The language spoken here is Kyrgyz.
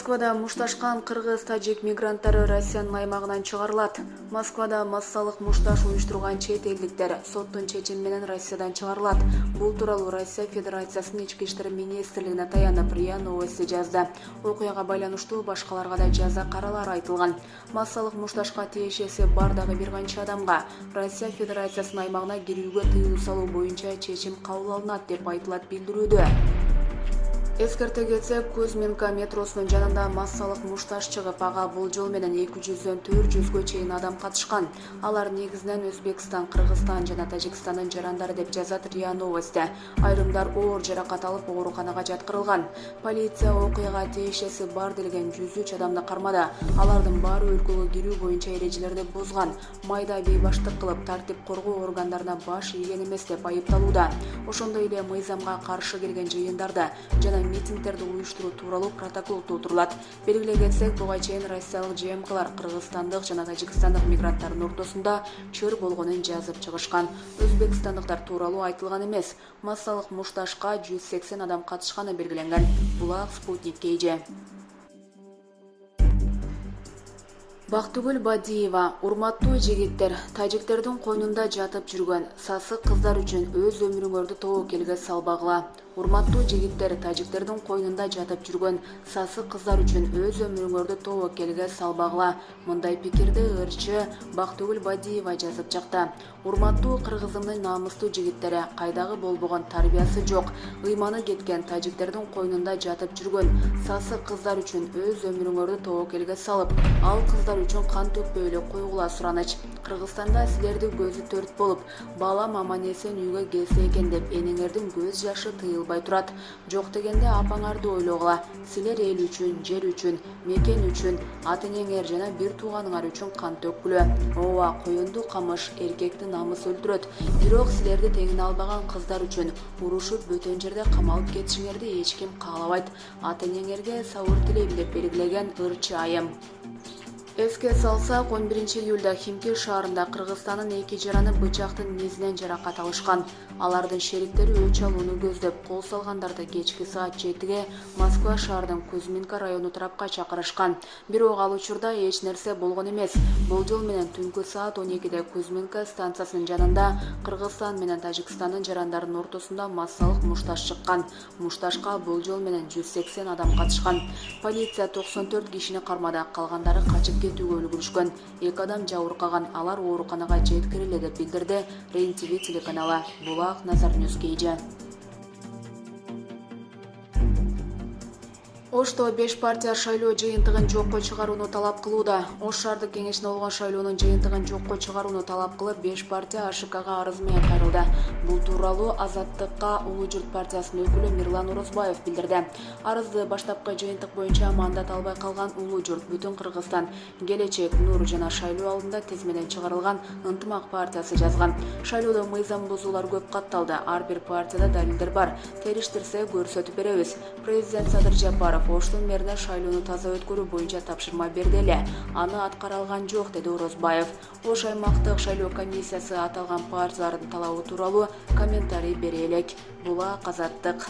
Москвада мушташкан кыргыз-тажик мигранттары Россиянын аймагынан чыгарылат. Москвада массалык мушташ уюштурган чет элдиктер соттун чечими менен Россиядан чыгарылат. Бул тууралуу Россия Федерациясынын ички иштер министрлигине таянып РИА Новости жазды. Окуяга байланыштуу башкаларга да жаза каралары айтылган. Массалык мушташка тиешеси бар дагы бир канча адамга Россия Федерациясынын аймагына кирүүгө тыюу салуу боюнча чечим кабыл алынат деп айтылат билдирүүдө. Эскерте кетсек, Кузьминка метросунун жанында массалык мушташ чыгып, ага бул жол менен 200дөн 400гө чейин адам катышкан. Алар негизинен Өзбекстан, Кыргызстан жана Тажикстандын жарандары деп жазат РИА Новости. Айрымдар оор жаракат алып ооруканага жаткырылган. Полиция окуяга тиешеси бар делген 103 адамды кармады. Алардын баары өлкөгө кирүү боюнча эрежелерди бузган. Майда бейбаштык кылып, тартип коргоо органдарына баш ийген эмес деп айыпталууда. Ошондой эле мыйзамга каршы келген жыйындарды жана митингдерди уюштуруу тууралуу протокол толтурулат. Белгилей кетсек, буга чейин россиялык ЖМКлар кыргызстандык жана тажикстандык мигранттардын ортосунда чыр болгонун жазып чыгышкан. Өзбекстандыктар тууралуу айтылган эмес. Массалык мушташка 180 адам катышканы белгиленген. Булак Спутник KG. Бактыгүл Бадиева: урматтуу жигиттер, тажиктердин койнунда жатып жүргөн сасык кыздар үчүн өз өмүрүңөрдү тобокелге салбагыла. Урматтуу жигиттер, тажиктердин койнунда жатып жүргөн сасык кыздар үчүн өз өмүрүңөрдү тобокелге салбагыла. Мындай пикирди ырчы Бактыгүл Бадиева жазып чыкты. Урматтуу кыргызымдын намыстуу жигиттери, кайдагы болбогон тарбиясы жок, ыйманы кеткен тажиктердин койнунда жатып жүргөн сасык кыздар үчүн өз өмүрүңөрдү тобокелге салып, ал кыздар үчүн кан төкпөй эле койгула сураныч. Кыргызстанда силерди көзү төрт болуп, балам аман эсен үйгө келсе экен деп энеңердин көз жашы тыйылбай турат. Жок дегенде апаңарды ойлогула. Силер эл үчүн, жер үчүн, мекен үчүн, ата-энеңер жана бир тууганыңар үчүн кан төккүлө. Ооба, коюнду камыш эркекти намыс өлтүрөт. Бирок силерди теңине албаган кыздар үчүн урушуп бөтөн жерде камалып кетишиңерди эч ким каалабайт. Ата-энеңерге сабыр тилейм деп белгилеген ырчы айым. Эске салсак, 11-июлда Химки шаарында Кыргызстандын эки жараны бычактын незинен жаракат алышкан. Алардын шериктери өч алууну көздөп кол салгандарды кечки саат 7-ге Москва шаарынын Кузьминка району тарапка чакырышкан. Бирок ал учурда эч нерсе болгон эмес. Болжол менен түнкү саат 12-де Кузьминка станциясынын жанында Кыргызстан менен Тажикстандын жарандарынын ортосунда массалык мушташ чыккан. Мушташка болжол менен 180 адам катышкан. Полиция 94 кишини кармады, калгандары качып кетүүгө үлгүрүшкөн. 2 адам жабыркаган, алар ооруканага жеткирилди деп билдирди РЕН-ТВ телеканалы. Булак Назар Ньюс KG. Ошто 5 партия шайлоо жыйынтыгын жокко чыгарууну талап кылууда. Ош шаардык кеңешине болгон шайлоонун жыйынтыгын жокко чыгарууну талап кылып, 5 партия АШКга арыз менен кайрылды. Бул тууралуу Азаттыкка Улуу Журт партиясынын өкүлү Мирлан Орозбаев билдирди. Арызды баштапкы жыйынтык боюнча мандат албай калган Улуу Журт, Бүтүн Кыргызстан, Келечек, Нур жана шайлоо алдында тез менен чыгарылган Ынтымак партиясы жазган. Шайлоодо мыйзам бузуулар көп катталды. Ар бир партияда далилдер бар. Териштирсе көрсөтүп беребиз. Президент Садыр Жапаров Оштун мэрине шайлоону таза өткөрүү боюнча тапшырма берди эле. Аны аткара алган жок, деди Орозбаев. Ош аймактык шайлоо комиссиясы аталган партиялардын талабы тууралуу комментарий бере элек. Булак Азаттык.